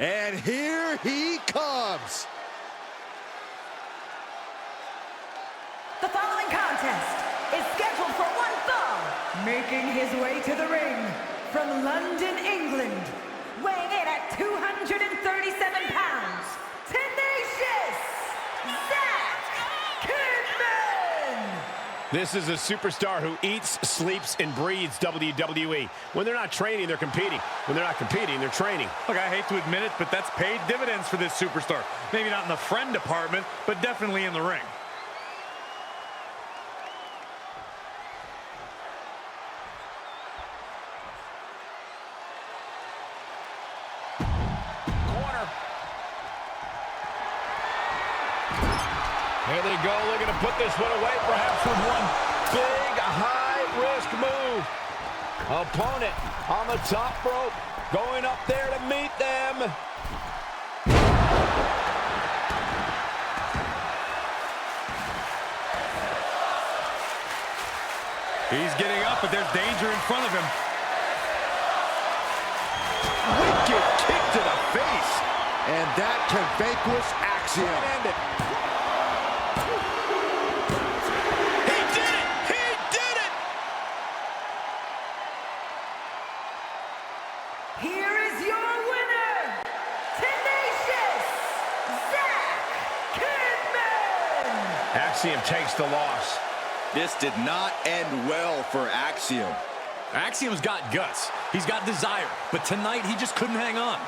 And here he comes. The following contest is scheduled for one fall. Making his way to the ring from London, England, weighing in at 237 pounds, tenacious Zack Kidman. This is a superstar who eats, sleeps, and breathes WWE. When they're not training, they're competing. When they're not competing, they're training. Look, I hate to admit it, but that's paid dividends for this superstar. Maybe not in the friend department, but definitely in the ring. Here they go, looking to put this one away, perhaps with one big, high-risk move. Opponent on the top rope, going up there to meet them. He's getting up, but there's danger in front of him. Wicked kick to the face. And that can vanquish Axiom. Here is your winner, tenacious Zack Kidman. Axiom takes the loss. This did not end well for Axiom. Axiom's got guts. He's got desire. But tonight, he just couldn't hang on.